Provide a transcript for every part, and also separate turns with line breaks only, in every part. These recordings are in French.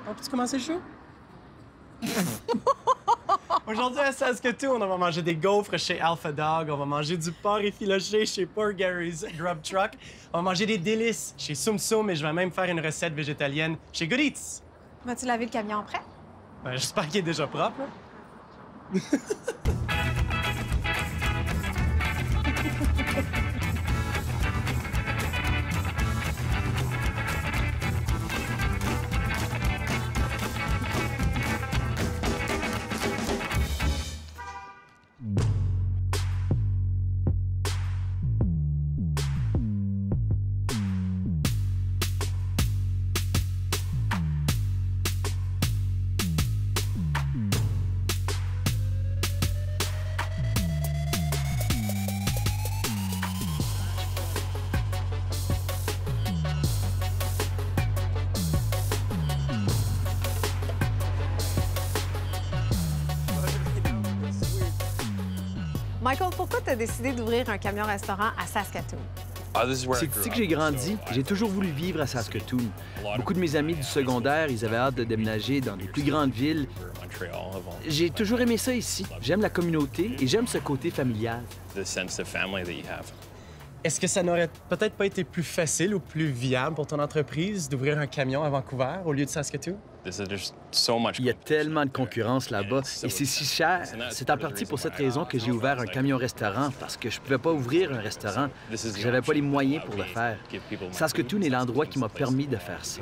On peut-tu commencer le show? Aujourd'hui à Saskatoon, on va manger des gaufres chez Alpha Dog, on va manger du porc effiloché chez Poor Gary's Grub Truck, on va manger des délices chez Tsum Tsum et je vais même faire une recette végétalienne chez Good Eats.
Vas-tu laver le camion après?
Ben, j'espère qu'il est déjà propre. Là.
Michael, pourquoi tu as décidé d'ouvrir un camion-restaurant à Saskatoon?
C'est ici que j'ai grandi. J'ai toujours voulu vivre à Saskatoon. Beaucoup de mes amis du secondaire, ils avaient hâte de déménager dans des plus grandes villes. J'ai toujours aimé ça ici. J'aime la communauté et j'aime ce côté familial.
Est-ce que ça n'aurait peut-être pas été plus facile ou plus viable pour ton entreprise d'ouvrir un camion à Vancouver au lieu de Saskatoon?
Il y a tellement de concurrence là-bas et c'est si cher. C'est en partie pour cette raison que j'ai ouvert un camion-restaurant, parce que je pouvais pas ouvrir un restaurant. J'avais pas les moyens pour le faire. Saskatoon est l'endroit qui m'a permis de faire ça.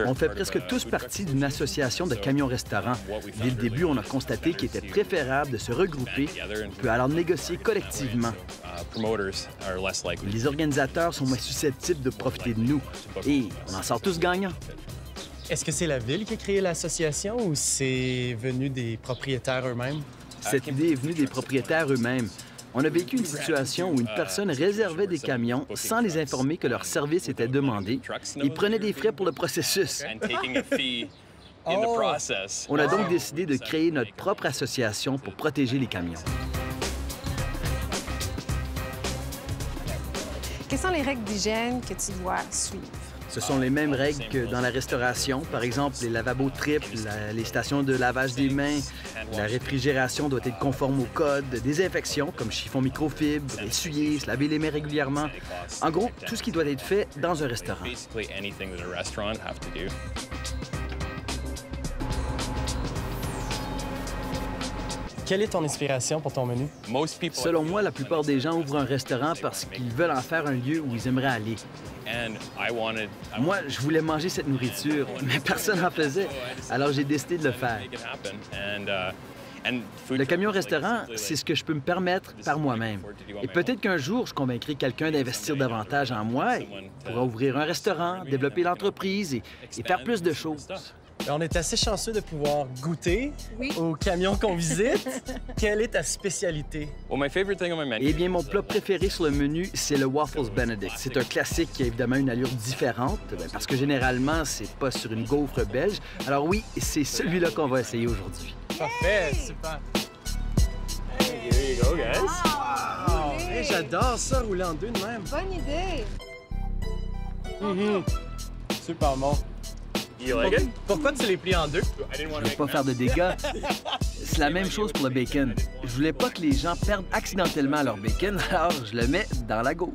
On fait presque tous partie d'une association de camions-restaurants. Dès le début, on a constaté qu'il était préférable de se regrouper, puis alors négocier collectivement. Les organisateurs sont moins susceptibles de profiter de nous, et on en sort tous gagnants.
Est-ce que c'est la ville qui a créé l'association ou c'est venu des propriétaires eux-mêmes?
Cette idée est venue des propriétaires eux-mêmes. On a vécu une situation où une personne réservait des camions sans les informer que leur service était demandé et prenait des frais pour le processus. On a donc décidé de créer notre propre association pour protéger les camions.
Quelles sont les règles d'hygiène que tu dois suivre?
Ce sont les mêmes règles que dans la restauration. Par exemple, les lavabos triples, les stations de lavage des mains, la réfrigération doit être conforme au code, désinfection comme chiffon microfibre, essuyer, se laver les mains régulièrement. En gros, tout ce qui doit être fait dans un restaurant.
Quelle est ton inspiration pour ton menu?
Selon moi, la plupart des gens ouvrent un restaurant parce qu'ils veulent en faire un lieu où ils aimeraient aller. Moi, je voulais manger cette nourriture, mais personne n'en faisait, alors j'ai décidé de le faire. Le camion-restaurant, c'est ce que je peux me permettre par moi-même. Et peut-être qu'un jour, je convaincrai quelqu'un d'investir davantage en moi et pourra ouvrir un restaurant, développer l'entreprise et faire plus de choses.
On est assez chanceux de pouvoir goûter au camion qu'on visite. Quelle est ta spécialité?
Eh bien, mon plat préféré sur le menu, c'est le Waffles Benedict. C'est un classique qui a évidemment une allure différente, parce que généralement, c'est pas sur une gaufre belge. Alors oui, c'est celui-là qu'on va essayer aujourd'hui.
Parfait, super. Hey, here you go, guys. Wow. Hey, j'adore ça, rouler en deux de même.
Bonne idée!
Super bon. Pourquoi tu les plies en deux?
Je veux pas faire de dégâts. C'est la même chose pour le bacon. Je voulais pas que les gens perdent accidentellement leur bacon, alors je le mets dans la gaufre.